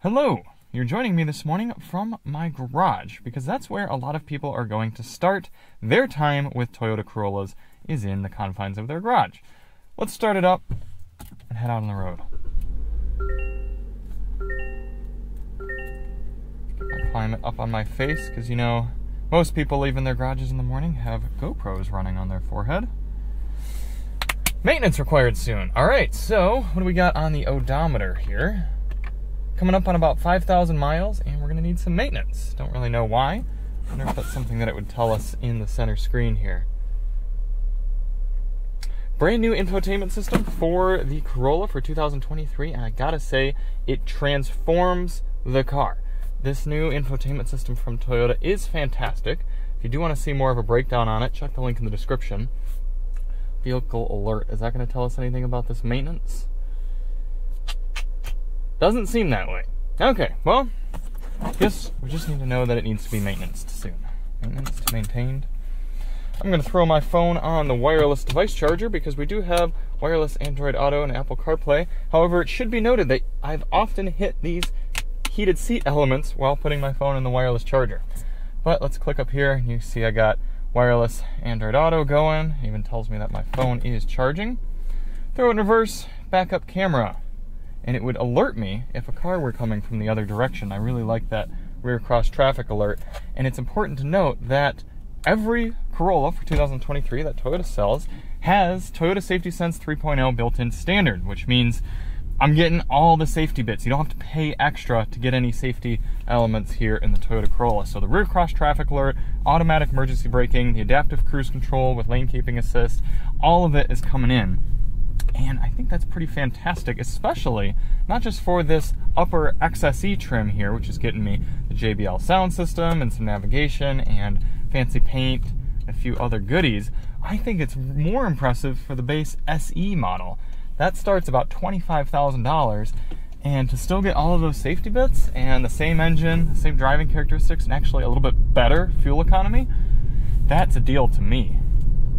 Hello! You're joining me this morning from my garage, because that's where a lot of people are going to start their time with Toyota Corollas, is in the confines of their garage. Let's start it up and head out on the road. Get my climate up on my face, because you know, most people leaving their garages in the morning have GoPros running on their forehead. Maintenance required soon. Alright, so what do we got on the odometer here? Coming up on about 5,000 miles, and we're going to need some maintenance. Don't really know why. I wonder if that's something that it would tell us in the center screen here. Brand new infotainment system for the Corolla for 2023, and I gotta say, it transforms the car. This new infotainment system from Toyota is fantastic. If you do want to see more of a breakdown on it, check the link in the description. Vehicle alert. Is that going to tell us anything about this maintenance? Doesn't seem that way. Okay, well, guess we just need to know that it needs to be maintained soon. Maintenance to maintained. I'm going to throw my phone on the wireless device charger because we do have wireless Android Auto and Apple CarPlay. However, it should be noted that I've often hit these heated seat elements while putting my phone in the wireless charger. But let's click up here and you see I got wireless Android Auto going. It even tells me that my phone is charging. Throw it in reverse, backup camera. And it would alert me if a car were coming from the other direction. I really like that rear cross traffic alert. And it's important to note that every Corolla for 2023 that Toyota sells has Toyota Safety Sense 3.0 built-in standard, which means I'm getting all the safety bits. You don't have to pay extra to get any safety elements here in the Toyota Corolla. So the rear cross traffic alert, automatic emergency braking, the adaptive cruise control with lane keeping assist, all of it is coming in. And I think that's pretty fantastic, especially not just for this upper XSE trim here, which is getting me the JBL sound system and some navigation and fancy paint, a few other goodies. I think it's more impressive for the base SE model. That starts about $25,000, and to still get all of those safety bits and the same engine, the same driving characteristics, and actually a little bit better fuel economy, that's a deal to me.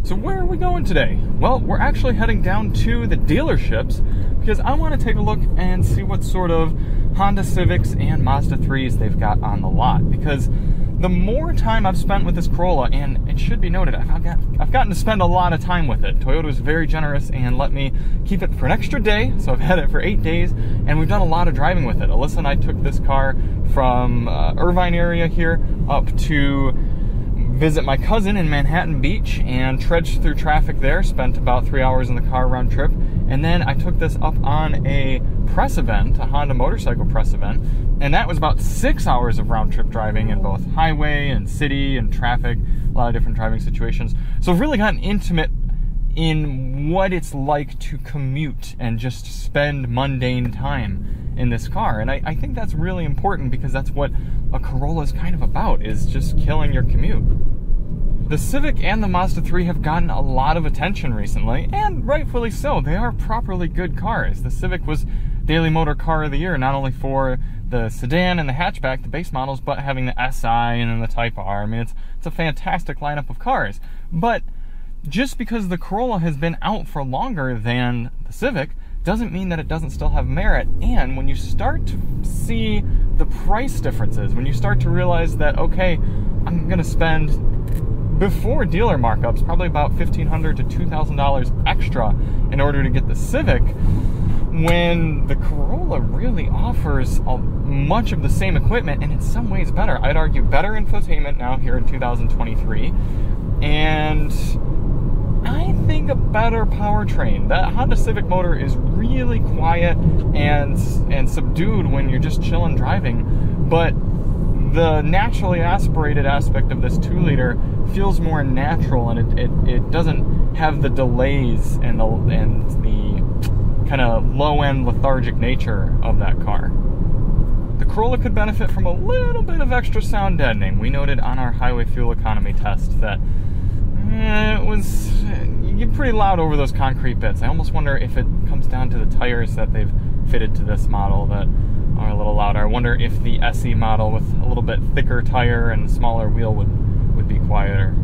So where are we going today? Well, we're actually heading down to the dealerships because I want to take a look and see what sort of Honda Civics and Mazda 3s they've got on the lot. Because the more time I've spent with this Corolla, and it should be noted, I've gotten to spend a lot of time with it. Toyota was very generous and let me keep it for an extra day, so I've had it for 8 days, and we've done a lot of driving with it. Alyssa and I took this car from Irvine area here up to visit my cousin in Manhattan Beach and trudged through traffic there, spent about 3 hours in the car round trip, and then I took this up on a press event, a Honda motorcycle press event, and that was about 6 hours of round trip driving in both highway and city and traffic, a lot of different driving situations. So I've really gotten intimate in what it's like to commute and just spend mundane time in this car. And I think that's really important because that's what a Corolla is kind of about, is just killing your commute. The Civic and the Mazda 3 have gotten a lot of attention recently, and rightfully so. They are properly good cars. The Civic was Daily Motor Car of the Year, not only for the sedan and the hatchback, the base models, but having the SI and then the Type R. I mean, it's a fantastic lineup of cars. But just because the Corolla has been out for longer than the Civic doesn't mean that it doesn't still have merit. And when you start to see the price differences, when you start to realize that, okay, I'm going to spend, before dealer markups, probably about $1,500 to $2,000 extra in order to get the Civic, when the Corolla really offers much of the same equipment and in some ways better. I'd argue better infotainment now here in 2023, and I think a better powertrain. That Honda Civic motor is really quiet and subdued when you're just chilling driving, but the naturally aspirated aspect of this 2-liter feels more natural, and it doesn't have the delays and the kind of low-end lethargic nature of that car. The Corolla could benefit from a little bit of extra sound deadening. We noted on our highway fuel economy test that you get pretty loud over those concrete bits. I almost wonder if it comes down to the tires that they've fitted to this model that are a little louder. I wonder if the SE model with a little bit thicker tire and smaller wheel would be quieter.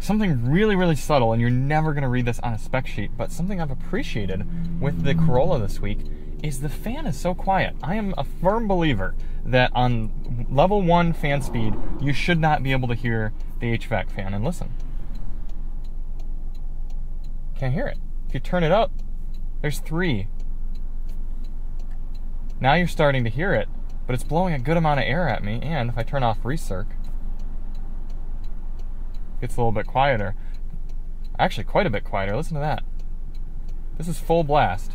Something really, really subtle, and you're never going to read this on a spec sheet, but something I've appreciated with the Corolla this week is the fan is so quiet. I am a firm believer that on level 1 fan speed, you should not be able to hear the HVAC fan. And listen. Can't hear it. If you turn it up, there's 3. Now you're starting to hear it, but it's blowing a good amount of air at me. And if I turn off recirc, it gets a little bit quieter. Actually, quite a bit quieter. Listen to that. This is full blast.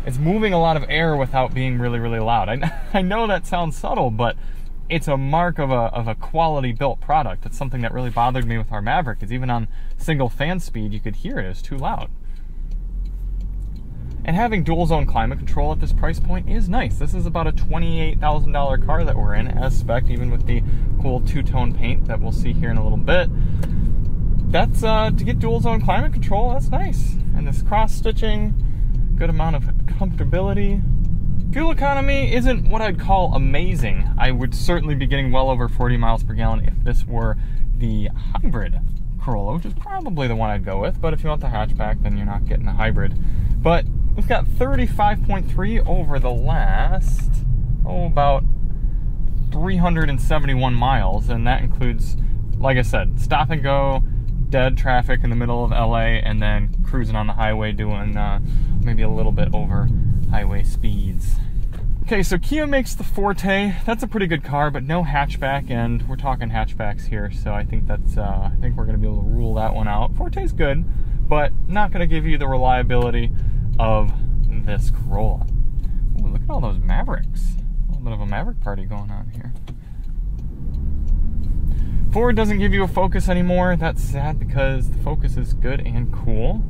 It's moving a lot of air without being really, really loud. I know that sounds subtle, but it's a mark of a quality built product. It's something that really bothered me with our Maverick, is even on single fan speed, you could hear it. It was too loud. And having dual zone climate control at this price point is nice. This is about a $28,000 car that we're in, as spec, even with the cool two-tone paint that we'll see here in a little bit. That's, to get dual zone climate control, that's nice. And this cross-stitching, good amount of comfortability. Fuel economy isn't what I'd call amazing. I would certainly be getting well over 40 miles per gallon if this were the hybrid Corolla, which is probably the one I'd go with. But if you want the hatchback, then you're not getting a hybrid. But we've got 35.3 over the last, about 371 miles. And that includes, like I said, stop and go, dead traffic in the middle of LA, and then cruising on the highway doing maybe a little bit over highway speeds. Okay, so Kia makes the Forte. That's a pretty good car, but no hatchback, and we're talking hatchbacks here, so I think that's I think we're going to be able to rule that one out. Forte's good, but not going to give you the reliability of this Corolla. Ooh, look at all those Mavericks. A little bit of a Maverick party going on here. Ford doesn't give you a Focus anymore. That's sad because the Focus is good and cool.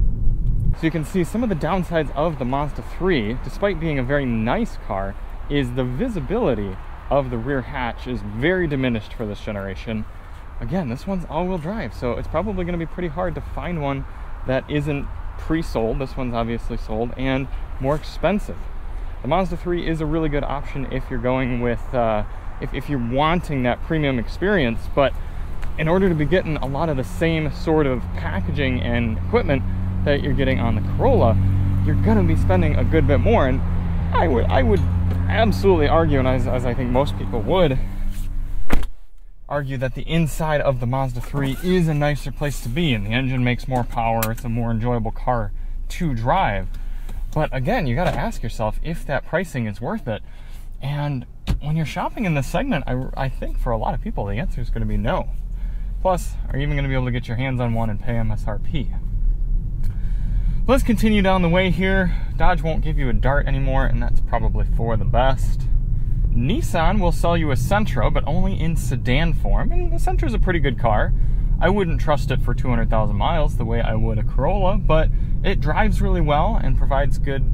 So you can see some of the downsides of the Mazda 3, despite being a very nice car, is the visibility of the rear hatch is very diminished for this generation. Again, this one's all-wheel drive, so it's probably going to be pretty hard to find one that isn't pre-sold. This one's obviously sold, and more expensive. The Mazda 3 is a really good option if you're going with, if you're wanting that premium experience, but in order to be getting a lot of the same sort of packaging and equipment that you're getting on the Corolla, you're going to be spending a good bit more. And I would absolutely argue, and as I think most people would argue, that the inside of the Mazda 3 is a nicer place to be, and the engine makes more power. It's a more enjoyable car to drive. But again, you got to ask yourself if that pricing is worth it. And when you're shopping in this segment, I think for a lot of people, the answer is going to be no. Plus, are you even going to be able to get your hands on one and pay MSRP? Let's continue down the way here. Dodge won't give you a Dart anymore, and that's probably for the best. Nissan will sell you a Sentra, but only in sedan form, and the Sentra is a pretty good car. I wouldn't trust it for 200,000 miles the way I would a Corolla, but it drives really well and provides good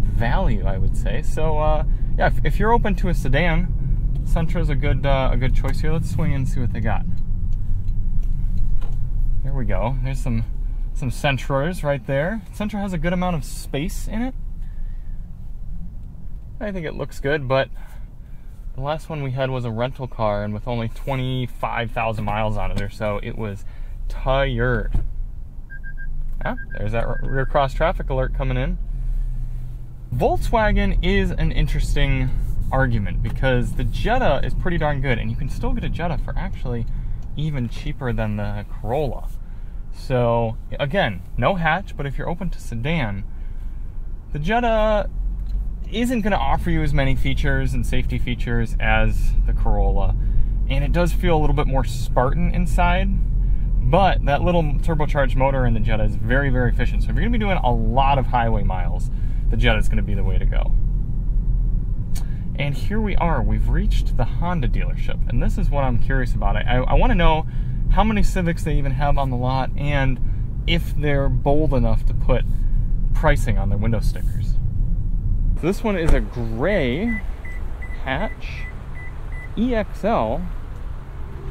value, I would say. So, yeah, if you're open to a sedan, Sentra is a good choice here. Let's swing in and see what they got. There we go. There's some Sentras right there. Sentra has a good amount of space in it. I think it looks good, but the last one we had was a rental car, and with only 25,000 miles on it or so, it was tired. Ah, there's that rear cross traffic alert coming in. Volkswagen is an interesting argument because the Jetta is pretty darn good, and you can still get a Jetta for actually even cheaper than the Corolla. So again, no hatch, but if you're open to sedan, the Jetta isn't going to offer you as many features and safety features as the Corolla, and it does feel a little bit more Spartan inside, but that little turbocharged motor in the Jetta is very, very efficient. So if you're going to be doing a lot of highway miles, the Jetta is going to be the way to go. And here we are, we've reached the Honda dealership, and this is what I'm curious about. I want to know how many Civics they even have on the lot, and if they're bold enough to put pricing on their window stickers. So this one is a gray hatch EXL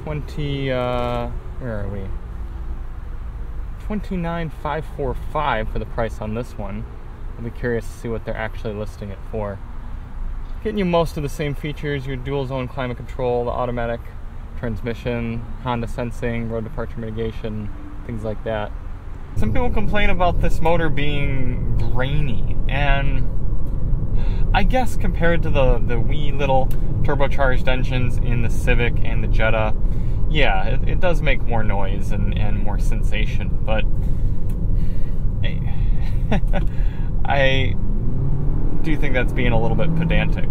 20, where are we? 29,545 for the price on this one. I'll be curious to see what they're actually listing it for. Getting you most of the same features, your dual zone climate control, the automatic transmission, Honda sensing, road departure mitigation, things like that. Some people complain about this motor being grainy, and I guess compared to the wee little turbocharged engines in the Civic and the Jetta, yeah, it does make more noise and more sensation, but I do think that's being a little bit pedantic.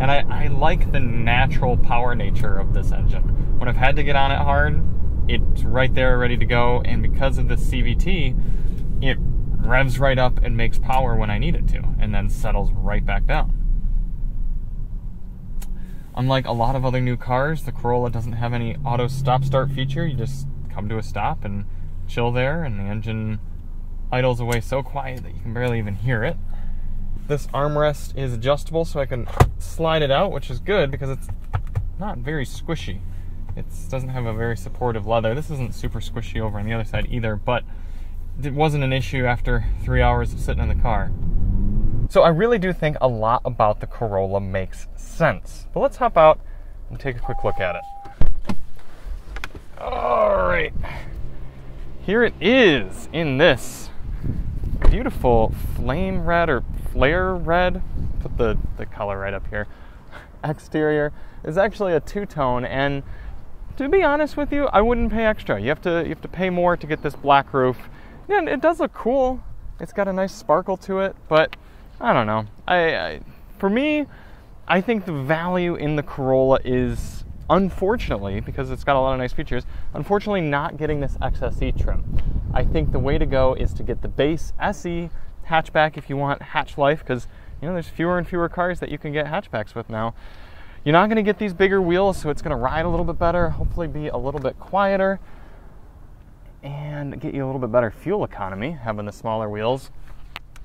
And I like the natural power nature of this engine. When I've had to get on it hard, it's right there ready to go, and because of the CVT, it revs right up and makes power when I need it to, and then settles right back down. Unlike a lot of other new cars, the Corolla doesn't have any auto stop-start feature. You just come to a stop and chill there, and the engine idles away so quiet that you can barely even hear it. This armrest is adjustable, so I can slide it out, which is good because it's not very squishy. It doesn't have a very supportive leather. This isn't super squishy over on the other side either, but it wasn't an issue after 3 hours of sitting in the car. So I really do think a lot about the Corolla makes sense. But let's hop out and take a quick look at it. All right. Here it is in this beautiful flame red or flare red. Put the color right up here. Exterior is actually a two-tone, and to be honest with you, I wouldn't pay extra. You have to pay more to get this black roof. Yeah, it does look cool. It's got a nice sparkle to it, but I don't know. For me, I think the value in the Corolla is, unfortunately, because it's got a lot of nice features, unfortunately not getting this XSE trim. I think the way to go is to get the base SE hatchback if you want hatch life, because there's fewer and fewer cars that you can get hatchbacks with now. You're not going to get these bigger wheels, so it's going to ride a little bit better, hopefully be a little bit quieter, and get you a little bit better fuel economy having the smaller wheels.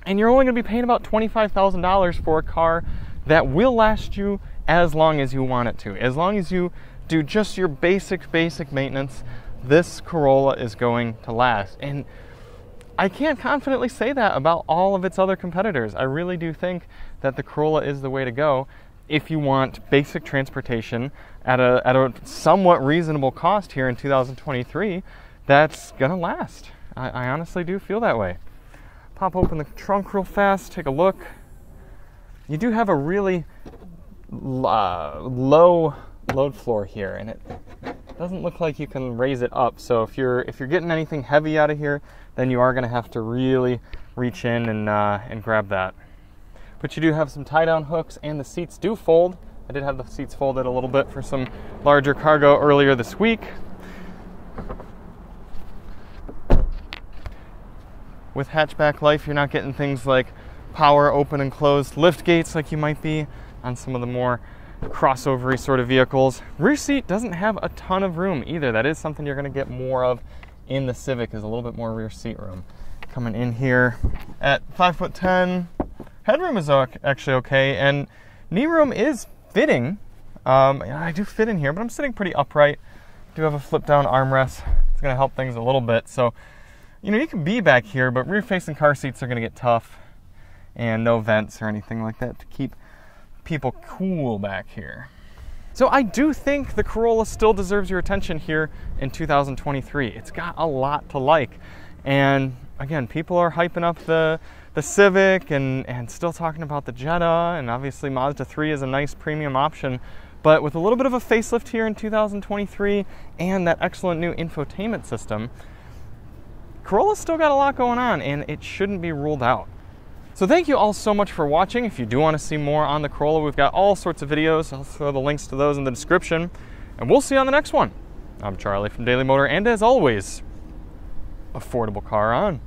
And you're only going to be paying about $25,000 for a car that will last you as long as you want it to. As long as you do just your basic maintenance, this Corolla is going to last. And I can't confidently say that about all of its other competitors. I really do think that the Corolla is the way to go if you want basic transportation at a somewhat reasonable cost here in 2023 that's gonna last. I honestly do feel that way. Pop open the trunk real fast, take a look. You do have a really low load floor here, and it doesn't look like you can raise it up. So if you're getting anything heavy out of here, then you are going to have to really reach in and grab that. But you do have some tie-down hooks, and the seats do fold. I did have the seats folded a little bit for some larger cargo earlier this week. With hatchback life, you're not getting things like power open and closed lift gates like you might be on some of the more crossover-y sort of vehicles. Rear seat doesn't have a ton of room either. That is something you're going to get more of in the Civic, is a little bit more rear seat room. Coming in here at 5'10", headroom is actually okay, and knee room is fitting. I do fit in here, but I'm sitting pretty upright. I do have a flip-down armrest. It's going to help things a little bit. So, you can be back here, but rear-facing car seats are going to get tough, and no vents or anything like that to keep people cool back here. So I do think the Corolla still deserves your attention here in 2023. It's got a lot to like. And again, people are hyping up the Civic and still talking about the Jetta, and obviously Mazda 3 is a nice premium option. But with a little bit of a facelift here in 2023 and that excellent new infotainment system, Corolla's still got a lot going on, and it shouldn't be ruled out. So thank you all so much for watching. If you do want to see more on the Corolla, we've got all sorts of videos. I'll throw the links to those in the description, and we'll see you on the next one. I'm Charlie from Daily Motor, and as always, affordable car on.